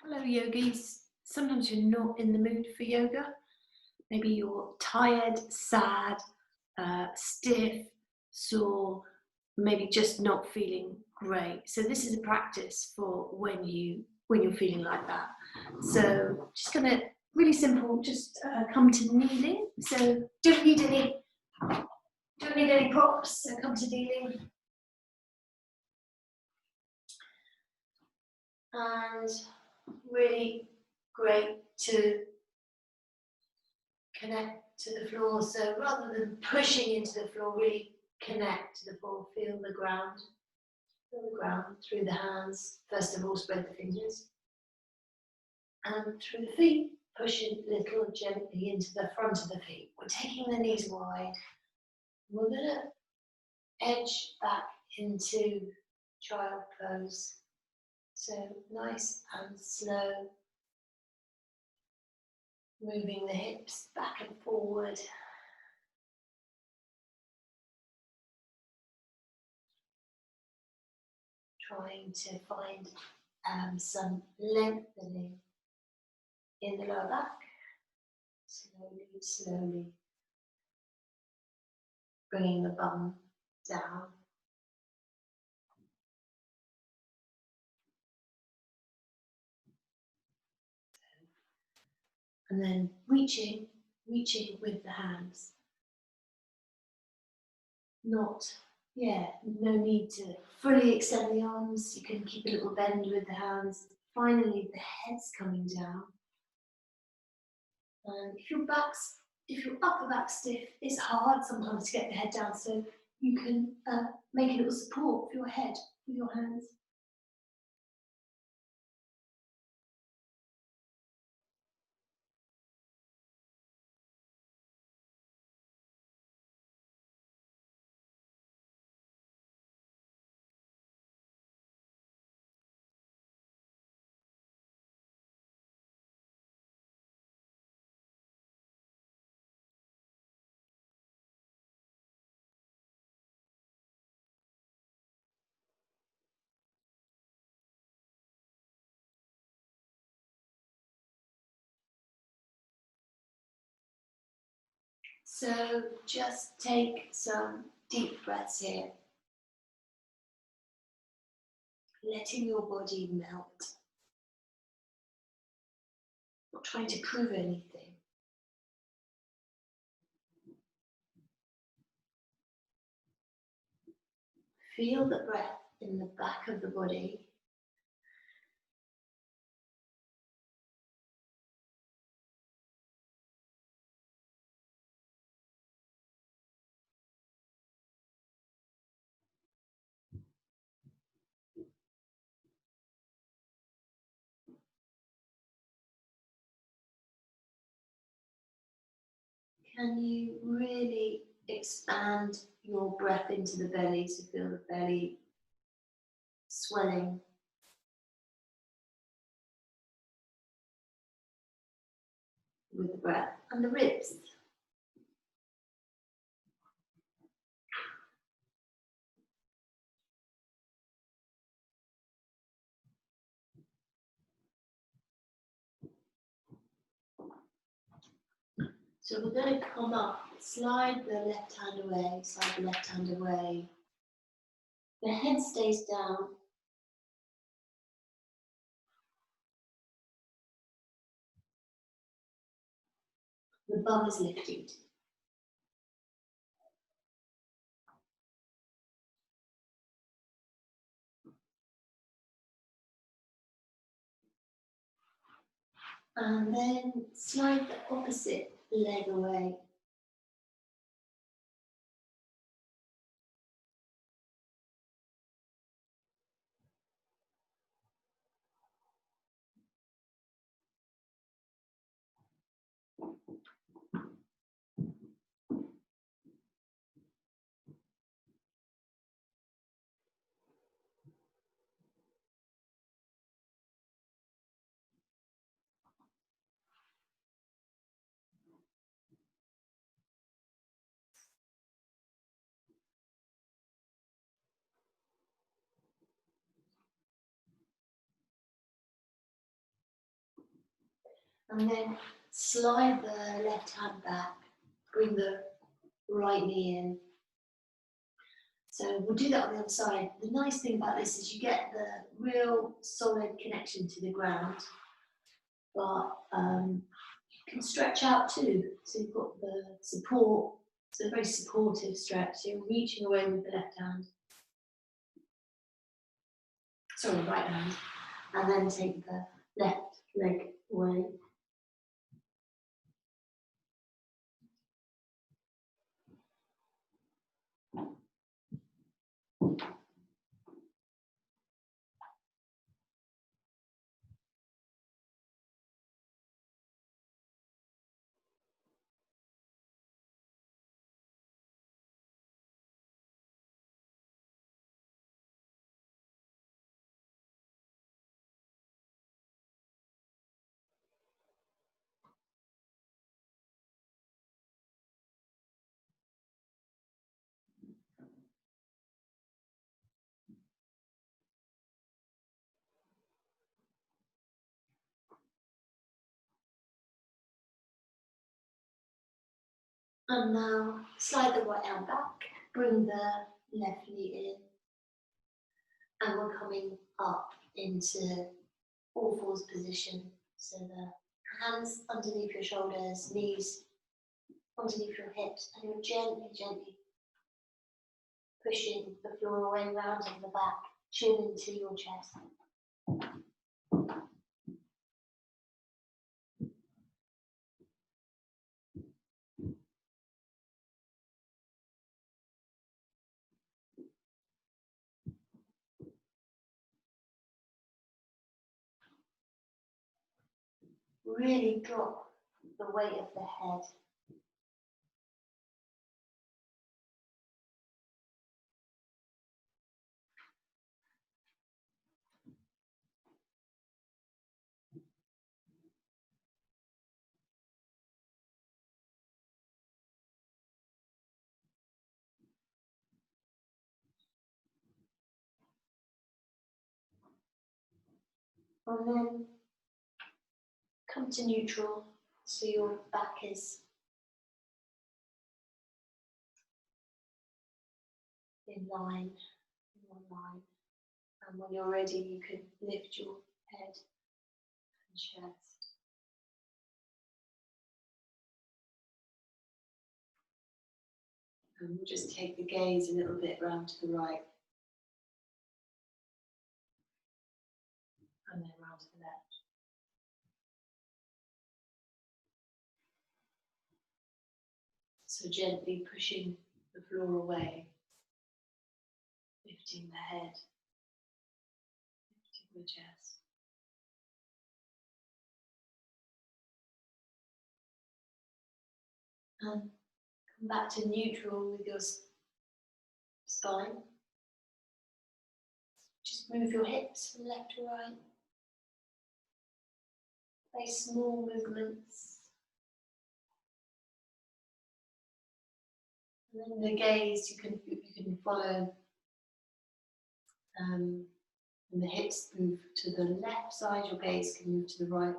Hello, yogis. Sometimes you're not in the mood for yoga. Maybe you're tired, sad, stiff, sore, maybe just not feeling great. So this is a practice for when you're feeling like that. So just gonna really simple. Just come to kneeling. So don't need any props. So come to kneeling and really great to connect to the floor. So rather than pushing into the floor, really connect to the floor. Feel the ground. Feel the ground through the hands. First of all, spread the fingers. And through the feet, push it a little gently into the front of the feet. We're taking the knees wide. We're going to edge back into child pose. So nice and slow. Moving the hips back and forward. Trying to find some lengthening in the lower back. Slowly, slowly bringing the bum down. And then reaching with the hands. No need to fully extend the arms. You can keep a little bend with the hands. Finally, the head's coming down. And if your upper back stiff, it's hard sometimes to get the head down, so you can make a little support for your head with your hands. So just take some deep breaths here, letting your body melt, not trying to prove anything. Feel the breath in the back of the body. Can you really expand your breath into the belly to feel the belly swelling? With the breath and the ribs. So we're going to come up, slide the left hand away, The head stays down. The bum is lifted. And then slide the opposite leg away. And then slide the left hand back, bring the right knee in. So we'll do that on the other side. The nice thing about this is you get the real solid connection to the ground, but you can stretch out too. So you've got the support, so a very supportive stretch. So you're reaching away with the left hand, sorry, right hand, and then take the left leg away. And now slide the right hand back, bring the left knee in, and we're coming up into all fours position. So the hands underneath your shoulders, knees underneath your hips, and you're gently, gently pushing the floor away, rounding the back, chin into your chest. Really drop the weight of the head. And then come to neutral, so your back is in line, in one line. And when you're ready, you can lift your head and chest. And we'll just take the gaze a little bit round to the right. And then round to the left. So gently pushing the floor away, lifting the head, lifting the chest. And come back to neutral with your spine. Just move your hips from left to right. Very small movements. And then the gaze you can follow. And the hips move to the left side, your gaze can move to the right.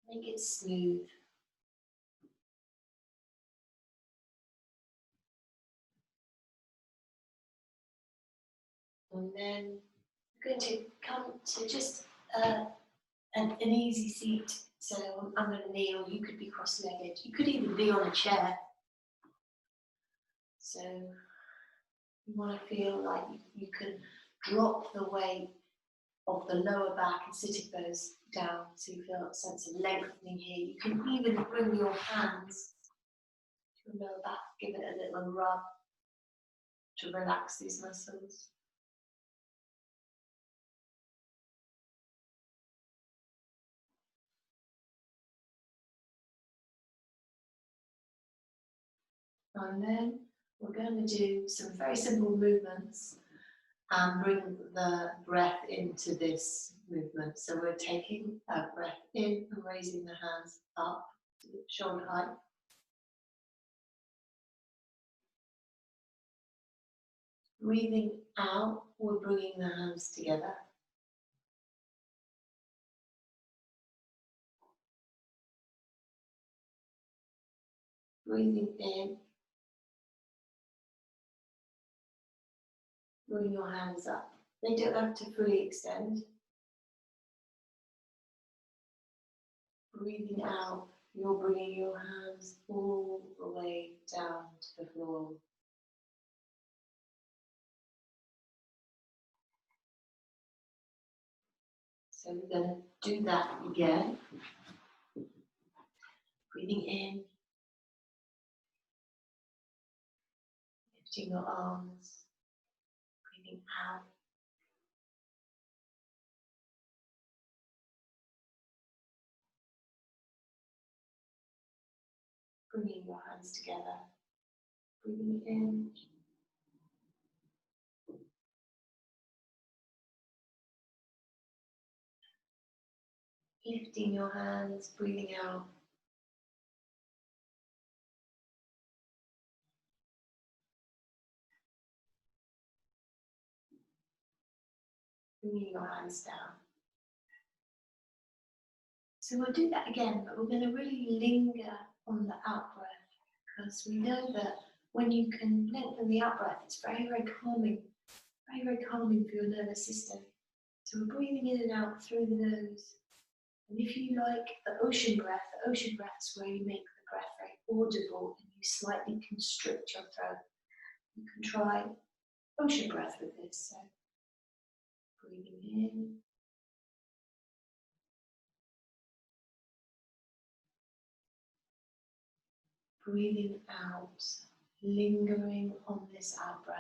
Make it smooth. And then we're going to come to just an easy seat. So I'm going to kneel, you could be cross-legged. You could even be on a chair. So you want to feel like you can drop the weight of the lower back and sitting bones down, so you feel a sense of lengthening here. You can even bring your hands to your lower back, give it a little rub to relax these muscles. And then we're going to do some very simple movements and bring the breath into this movement. So we're taking a breath in and raising the hands up to the shoulder height. Breathing out, we're bringing the hands together. Breathing in, bring your hands up. They don't have to fully extend. Breathing out, you're bringing your hands all the way down to the floor. So we're going to do that again. Breathing in, lifting your arms, breathing out. Bringing your hands together, breathing in, lifting your hands, breathing out. Bringing your hands down. So we'll do that again, but we're going to really linger on the out breath, because we know that when you can lengthen the out breath, it's very, very calming for your nervous system. So we're breathing in and out through the nose. And if you like the ocean breath is where you make the breath very audible and you slightly constrict your throat. You can try ocean breath with this. So breathing in. Breathing out, lingering on this out breath,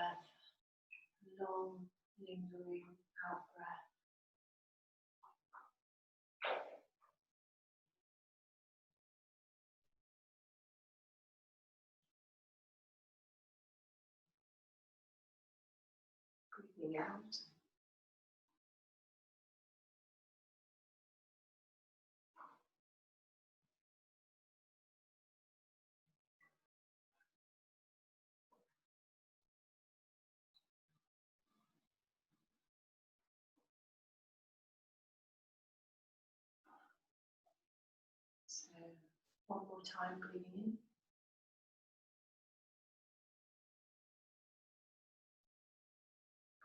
long, lingering out breath. Breathing out. So one more time, breathing in.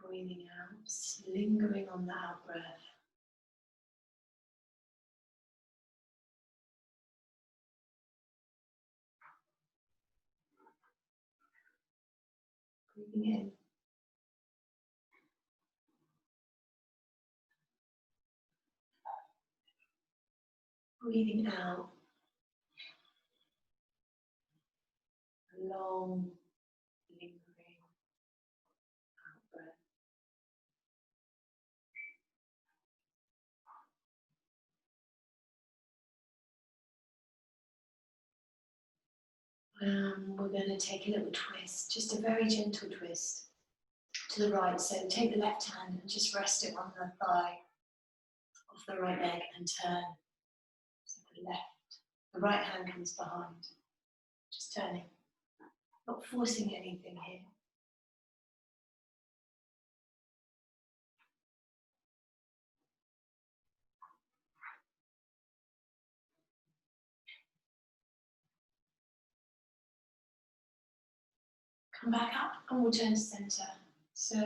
Breathing out, lingering on the out breath. Breathing in. Breathing out. Long, lingering out breath. We're going to take a little twist, just a very gentle twist to the right. So take the left hand and just rest it on the thigh of the right leg and turn. So the right hand comes behind. Just turning, not forcing anything here. Come back up and we'll turn to center. So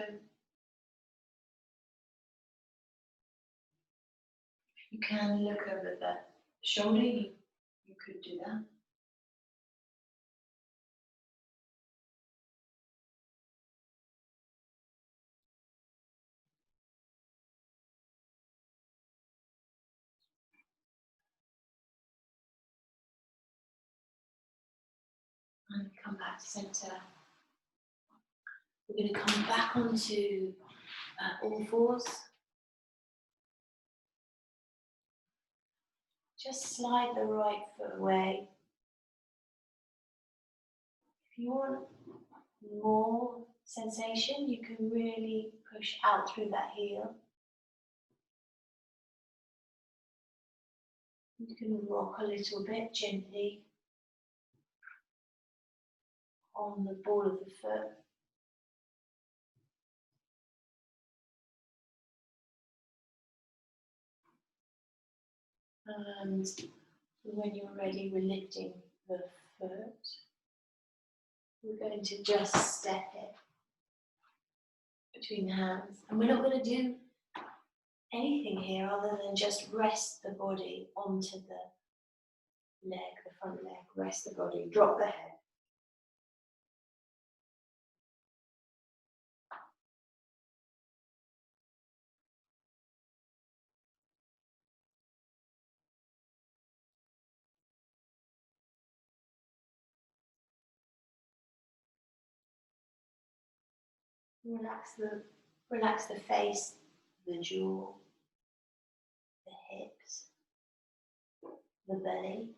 you can look over the shoulder, you could do that. And come back to center. We're going to come back onto all fours. Just slide the right foot away. If you want more sensation, you can really push out through that heel. You can rock a little bit gently on the ball of the foot. And when you're ready, we're lifting the foot. We're going to just step it between the hands. And we're not going to do anything here other than just rest the body onto the leg, the front leg. Rest the body, drop the head. Relax the face, the jaw, the hips, the belly.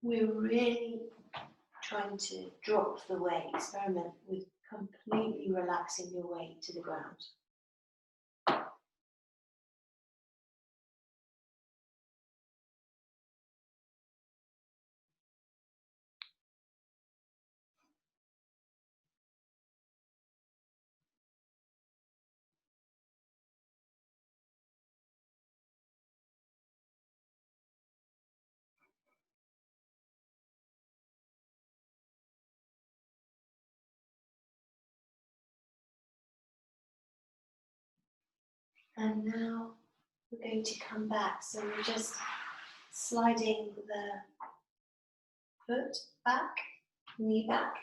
We're really trying to drop the weight, experiment with completely relaxing your weight to the ground. And now we're going to come back. So we're just sliding the foot back, knee back.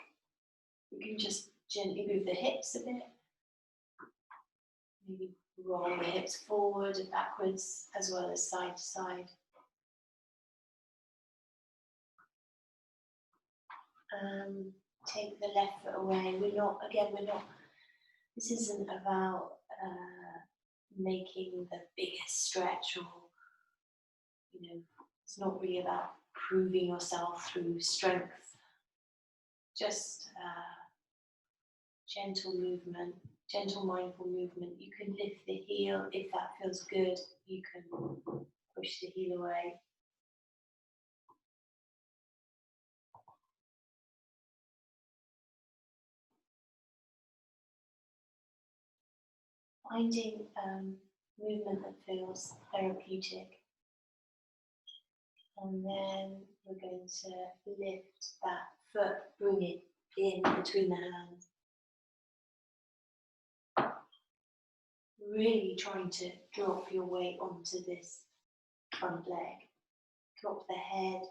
You can just gently move the hips a bit. Maybe roll the hips forward and backwards as well as side to side. Take the left foot away. This isn't about making the biggest stretch, or, it's not really about proving yourself through strength. Just gentle movement, gentle mindful movement. You can lift the heel if that feels good. You can push the heel away. Finding movement that feels therapeutic. And then we're going to lift that foot, bring it in between the hands. Really trying to drop your weight onto this front leg. Drop the head,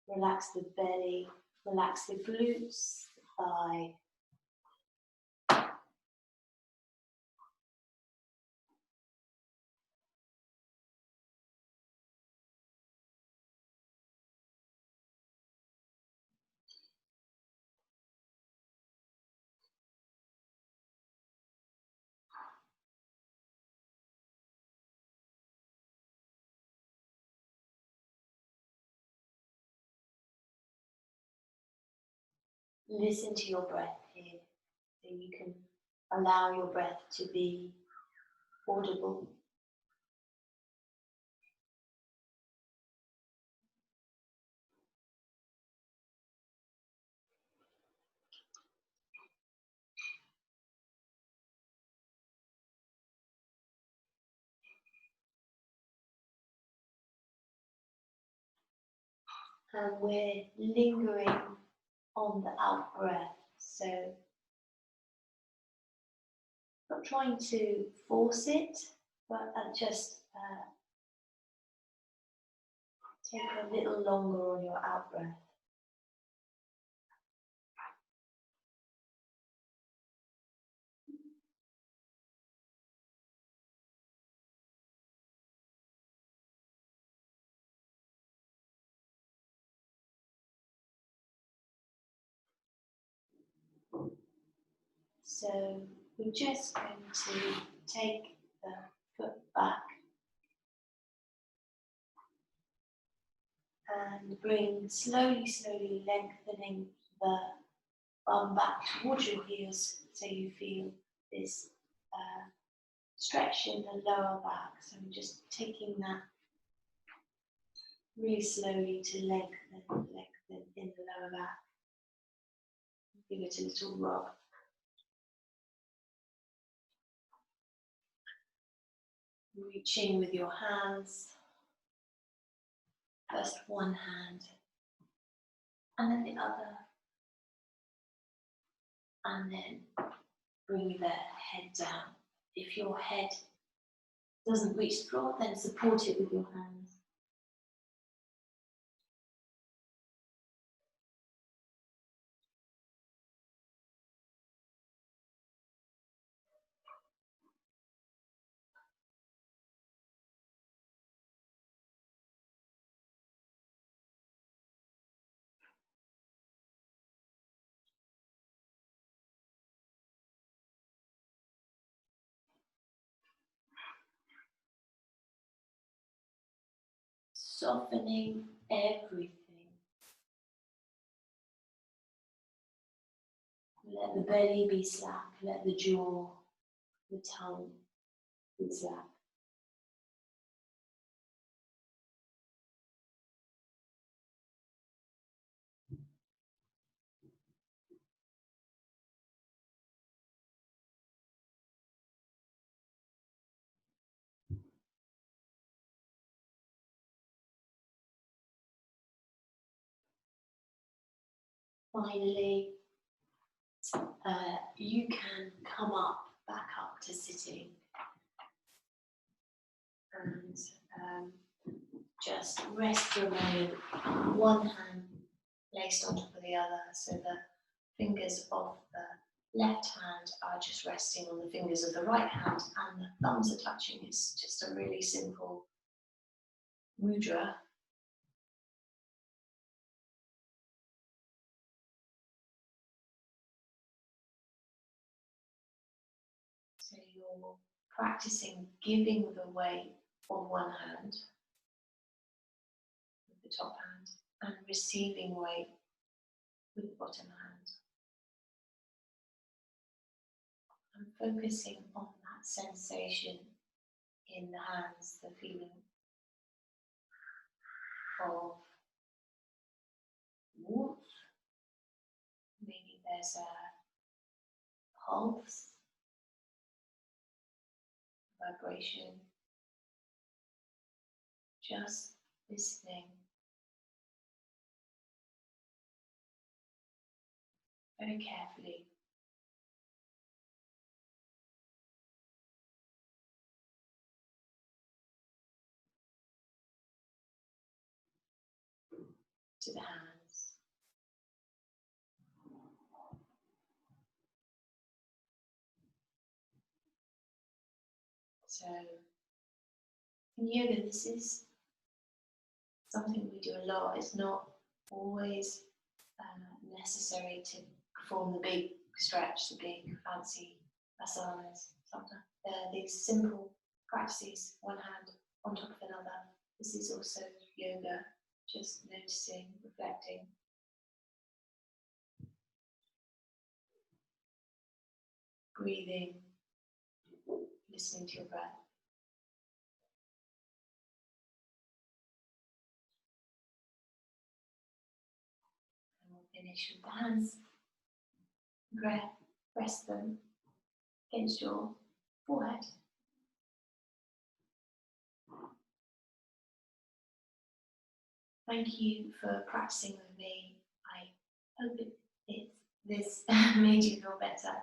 relax the belly, relax the glutes, the thigh. Listen to your breath here, so you can allow your breath to be audible. And we're lingering on the out breath, so not trying to force it, but just take a little longer on your out breath. So we're just going to take the foot back and bring slowly, slowly lengthening the bum back towards your heels so you feel this stretch in the lower back. So I'm just taking that really slowly to lengthen in the lower back. Give it a little rub. Reaching with your hands. First one hand, and then the other. And then bring the head down. If your head doesn't reach the floor, then support it with your hands. Softening everything. Let the belly be slack, let the jaw, the tongue be slack. Finally, you can come back up to sitting and just rest for a moment, one hand placed on top of the other, so the fingers of the left hand are just resting on the fingers of the right hand and the thumbs are touching. It's just a really simple mudra. So you're practicing giving the weight of one hand, with the top hand, and receiving weight with the bottom hand. And focusing on that sensation in the hands, the feeling of warmth. Maybe there's a pulse, vibration. Just listening very carefully. To the hands. So in yoga, this is something we do a lot. It's not always necessary to perform the big stretch, the big fancy asanas. Sometimes these simple practices, one hand on top of another. This is also yoga, just noticing, reflecting. Breathing, listening to your breath. And we'll finish with the hands. Rest them against your forehead. Thank you for practicing with me. I hope this made you feel better.